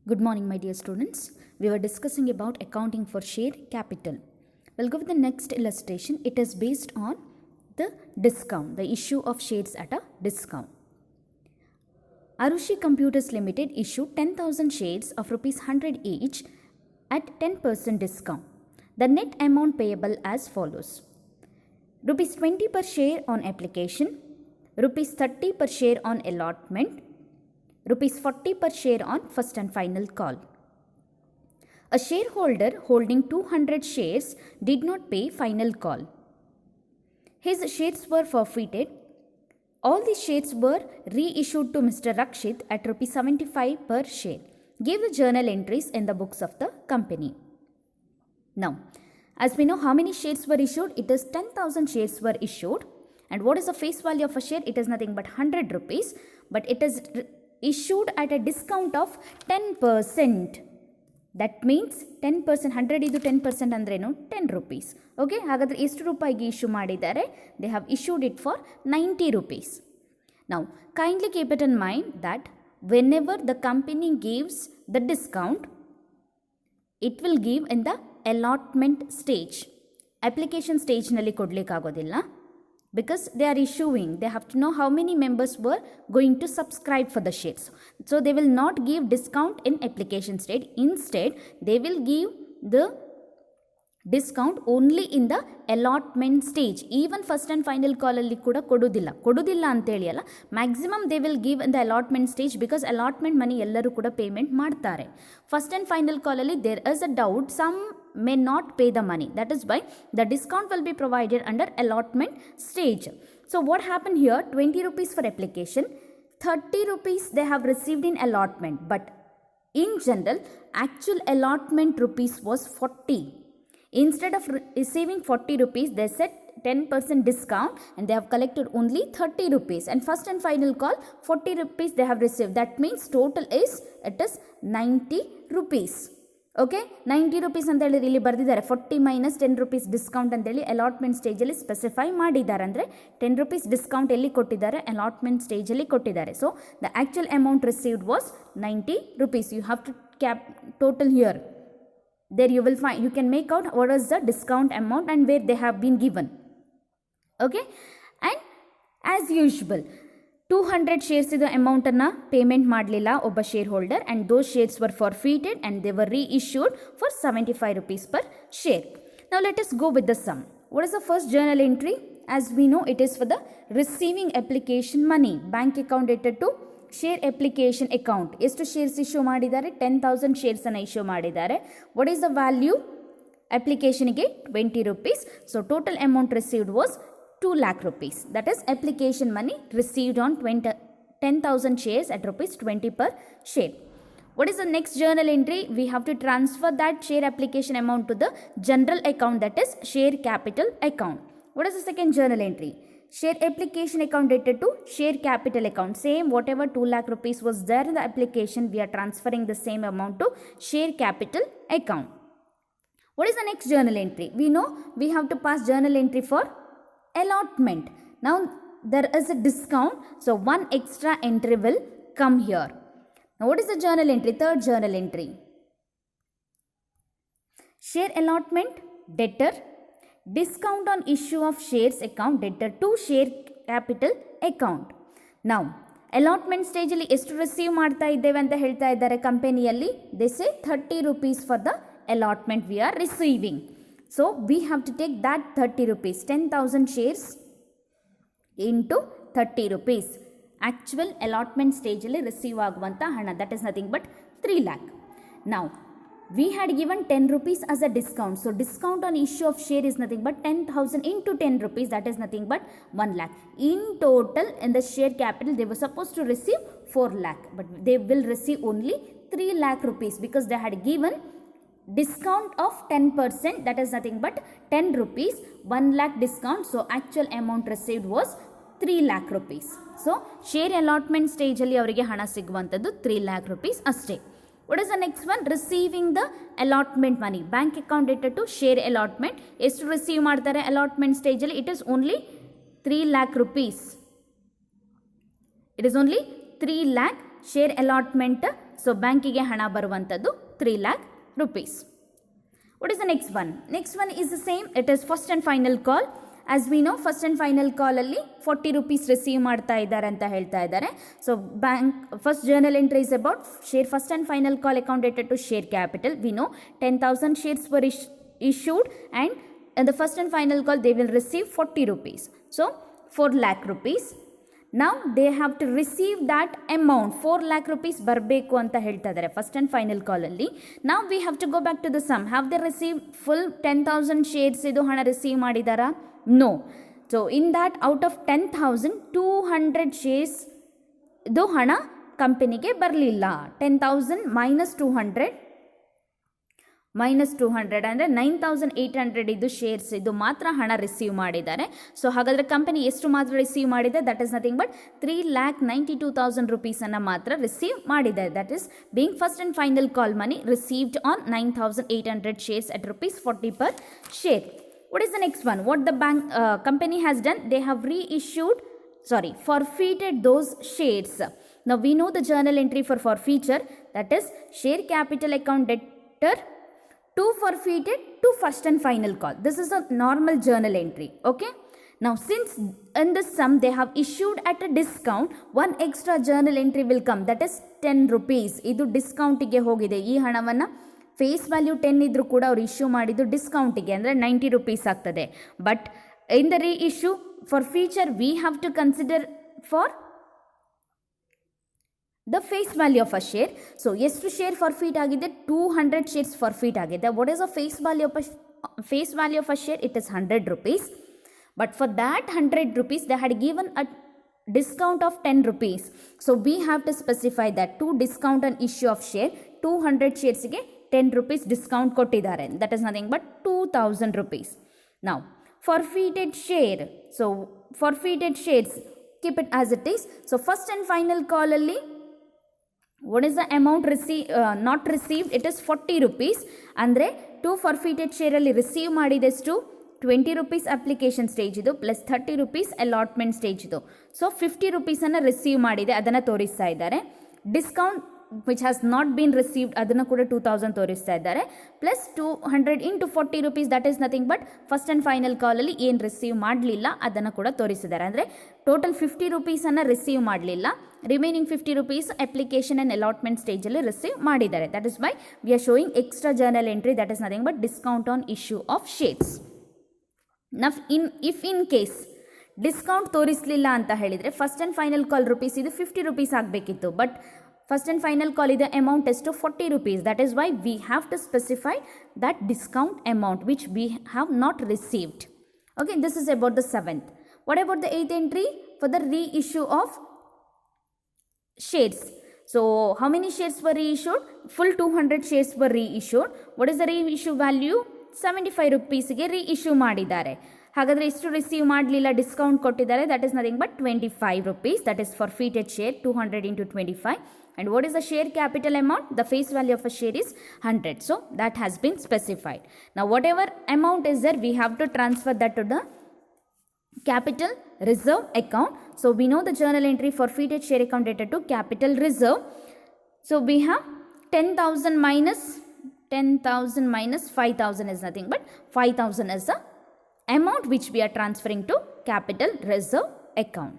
Good morning, my dear students. We were discussing about accounting for share capital. We'll go with the next illustration. It is based on the discount, the issue of shares at a discount. Arushi Computers Limited issued 10,000 shares of rupees 100 each at 10% discount. The net amount payable as follows. Rupees 20 per share on application, rupees 30 per share on allotment, rupees 40 per share on first and final call. A shareholder holding 200 shares did not pay final call. His shares were forfeited. All the shares were reissued to Mr. Rakshit at rupees 75 per share. Give the journal entries in the books of the company. Now, as we know how many shares were issued, it is 10,000 shares were issued. And what is the face value of a share? It is nothing but 100 rupees, but it is issued at a discount of 10%. That means 10%, 100 is 10% andreno 10 rupees. Okay, hagadre ಎಷ್ಟು ರೂಪಾಯಿಗೆ issue ಮಾಡಿದ್ದಾರೆ? They have issued it for 90 rupees. Now, kindly keep it in mind that whenever the company gives the discount, it will give in the allotment stage. Application stage nalli kodlikagodilla. Because they are issuing, they have to know how many members were going to subscribe for the shares. So they will not give discount in application stage. Instead, they will give the discount only in the allotment stage. Even first and final call alli kuda kodudilla anta heli alla, maximum they will give in the allotment stage, because allotment money ellaru kuda payment ಮಾಡ್ತಾರೆ. First and final call alli there is a doubt, some may not pay the money. That is why the discount will be provided under allotment stage. So what happened here? 20 rupees for application, 30 rupees they have received in allotment, but in general actual allotment rupees was 40. Instead of receiving 40 rupees, they said 10% discount and they have collected only 30 rupees. And first and final call, 40 rupees they have received. That means total is, it is 90 rupees. Okay, 90 rupees ಅಂತ ಹೇಳಿ ಇಲ್ಲಿ ಬರ್ದಿದ್ದಾರೆ. 40 minus 10 rupees discount ಅಂತ ಹೇಳಿ allotment stage ಅಲ್ಲಿ specify ಮಾಡಿದ್ದಾರೆ. ಅಂದರೆ 10 rupees discount ಎಲ್ಲಿ ಕೊಟ್ಟಿದ್ದಾರೆ? allotment stage ಅಲ್ಲಿ ಕೊಟ್ಟಿದ್ದಾರೆ. So the actual amount received was 90 rupees. You have to cap total here. There you will find, you can make out what is the discount amount and where they have been given. Okay, and as usual 200 shares idu amount anna payment ಮಾಡಲಿಲ್ಲ ಒಬ್ಬ share holder, and those shares were forfeited and they were reissued for 75 rupees per share. Now let us go with the sum. What is the first journal entry? As we know, it is for the receiving application money. Bank account dated to share application account. ಎಷ್ಟು shares issue ಮಾಡಿದ್ದಾರೆ? 10,000 shares ಅನ್ನು issue ಮಾಡಿದ್ದಾರೆ. What is the value? Application ಗೆ 20 rupees. So total amount received was 2 lakh rupees. That is application money received on 10,000 shares at rupees 20 per share. What is the next journal entry? We have to transfer that share application amount to the general account, that is share capital account. What is the second journal entry? Share application account dated to share capital account. Same, whatever 2 lakh rupees was there in the application, we are transferring the same amount to share capital account. What is the next journal entry? We know we have to pass journal entry for allotment. Now there is a discount, so one extra entry will come here. Now what is the journal entry? Third journal entry. Share allotment debtor, discount on issue of shares account debtor to share capital account. Now allotment stage ಅಲ್ಲಿ ಎಷ್ಟು receive ಮಾಡ್ತಾ ಇದ್ದೇವೆ ಅಂತ ಹೇಳ್ತಾ ಇದ್ದಾರೆ ಕಂಪನಿಯಲ್ಲಿ? they say 30 rupees for the allotment we are receiving. So we have to take that 30 rupees, 10,000 shares into 30 rupees. Actual allotment stage ಅಲ್ಲಿ receive ಆಗುವಂತ ಹಣ, that is nothing but 3 lakh. Now we had given 10 rupees as a discount. So discount on issue of share is nothing but 10,000 into 10 rupees, that is nothing but 1 lakh. In total in the share capital they were supposed to receive 4 lakh, but they will receive only 3 lakh rupees because they had given discount of 10%, that is nothing but 10 rupees, 1 lakh discount. So actual amount received was 3 lakh rupees. So share allotment stage ಅಲ್ಲಿ ಅವರಿಗೆ ಹಣ ಸಿಗುವಂತದ್ದು 3 lakh rupees ಅಷ್ಟೇ. What is the next one? Receiving the allotment money. Bank account dated to share allotment. ಎಷ್ಟು receive ಮಾಡ್ತಾರೆ allotment stage ಅಲ್ಲಿ? It is only 3 lakh rupees. It is only 3 lakh share allotment so ಬ್ಯಾಂಕಿಗೆ ಹಣ ಬರುವಂಥದ್ದು 3 lakh rupees. What is the next one? Next one is the same. It is first and final call. As we know, first and final call ಅಲ್ಲಿ 40 rupees receive ಮಾಡ್ತಾ ಇದ್ದಾರೆ ಅಂತ ಹೇಳ್ತಾ ಇದ್ದಾರೆ. So bank first journal entry is about share first and final call account dated to share capital. We know 10,000 shares were issued and in the first and final call they will receive 40 rupees. So 4 lakh rupees. Now they have to receive that amount 4 lakh rupees ಬರಬೇಕು ಅಂತ ಹೇಳ್ತಾ ಇದ್ದಾರೆ first and final ಕಾಲಲ್ಲಿ. ನಾವು we have to go back to the sum. Have they receive full 10,000 shares ಇದು ಹಣ receive ಮಾಡಿದಾರಾ? No. So in that out of 10,000 200 shares ಇದು ಹಣ ಕಂಪನಿಗೆ ಬರಲಿಲ್ಲ. 10,000 ಮೈನಸ್ 200 ಅಂದರೆ 9,800 ಇದು ಶೇರ್ಸ್ ಇದು ಮಾತ್ರ ಹಣ ರಿಸೀವ್ ಮಾಡಿದ್ದಾರೆ. ಸೊ ಹಾಗಾದರೆ ಕಂಪನಿ ಎಷ್ಟು ಮಾತ್ರ ರಿಸೀವ್ ಮಾಡಿದೆ? That is nothing but 3,92,000 rupees ಮಾತ್ರ ರಿಸೀವ್ ಮಾಡಿದೆ. That is being first and final call money received on 9,800 shares at ₹40 per share. What is the next one? What the company has done? They have forfeited those shares. Now we know the journal entry for forfeiture, that is share capital account debtor to forfeited to first and final call. This is a normal journal entry. Okay. Now since in the sum they have issued at a discount, one extra journal entry will come, that is 10 rupees. ಇದು ಡಿಸ್ಕೌಂಟಿಗೆ ಹೋಗಿದೆ. ಈ ಹಣವನ್ನು face value 10 ಇದ್ರೂ ಕೂಡ ಅವ್ರು issue ಮಾಡಿದ್ದು ಡಿಸ್ಕೌಂಟಿಗೆ ಅಂದರೆ 90 rupees ಆಗ್ತದೆ. But in the reissue for future we have to consider for the face value of a share. So ಎಷ್ಟು ಶೇರ್ ಫಾರ್ಫೀಟ್ ಆಗಿದೆ? 200 shares ಫಾರ್ಫೀಟ್ ಆಗಿದೆ. What is a face value of a share? It is 100 rupees. But for that 100 rupees they had given a discount of 10 rupees. So we have to specify that to discount an issue of share 200 sharesಗೆ 10 rupees discount ಕೊಟ್ಟಿದ್ದಾರೆ. That is nothing but 2,000 rupees. Now forfeited share. So forfeited shares, keep it as it is. So first and final call ಅಲ್ಲಿ what is the amount not received? It is 40 rupees. ಅಂದರೆ 2 forfeited share ಅಲ್ಲಿ receive ಮಾಡಿದೆಷ್ಟು? 20 rupees application stage ಇದು plus 30 rupees allotment stage ಇದು. So 50 rupees receive ಮಾಡಿದೆ, ಅದನ್ನು ತೋರಿಸ್ತಾ ಇದ್ದಾರೆ. Discount which has not been received ಅದನ್ನು ಕೂಡ 2,000 ತೋರಿಸ್ತಾ ಇದ್ದಾರೆ. Plus 200 into 40 rupees, that is nothing but first and final ಕಾಲಲ್ಲಿ ಏನು ರಿಸೀವ್ ಮಾಡಲಿಲ್ಲ ಅದನ್ನು ಕೂಡ ತೋರಿಸಿದ್ದಾರೆ. ಅಂದರೆ ಟೋಟಲ್ 50 rupees ರಿಸೀವ್ ಮಾಡಲಿಲ್ಲ, remaining 50 rupees application and allotment ಸ್ಟೇಜಲ್ಲಿ ರಿಸೀವ್ ಮಾಡಿದ್ದಾರೆ. That is why we are showing extra journal entry, that is nothing but discount on issue of shares. If in case discount ತೋರಿಸಲಿಲ್ಲ ಅಂತ ಹೇಳಿದರೆ first and final call rupees ಇದು 50 rupees ಆಗಬೇಕಿತ್ತು. But first and final call ಇದೆ amount ಎಷ್ಟು? 40 rupees. That is why we have to specify that discount amount which we have not received. Okay, this is about the 7th. What about the 8th entry? For the reissue of shares. So how many shares were reissued? Full 200 shares were reissued. What is the reissue value? 75 rupeesಗೆ reissue ಮಾಡಿದ್ದಾರೆ. ಹಾಗಾದರೆ ಎಷ್ಟು receive ಮಾಡಲಿಲ್ಲ? Discount ಕೊಟ್ಟಿದ್ದಾರೆ. That is nothing but 25 rupees. That is forfeited share 200 into 25. And what is the share capital amount? The face value of a share is 100. So that has been specified. Now whatever amount is there, we have to transfer that to the capital reserve account. So we know the journal entry forfeited share account dated to capital reserve. So we have 10,000 minus 5,000 is nothing but 5,000 is the amount which we are transferring to capital reserve account.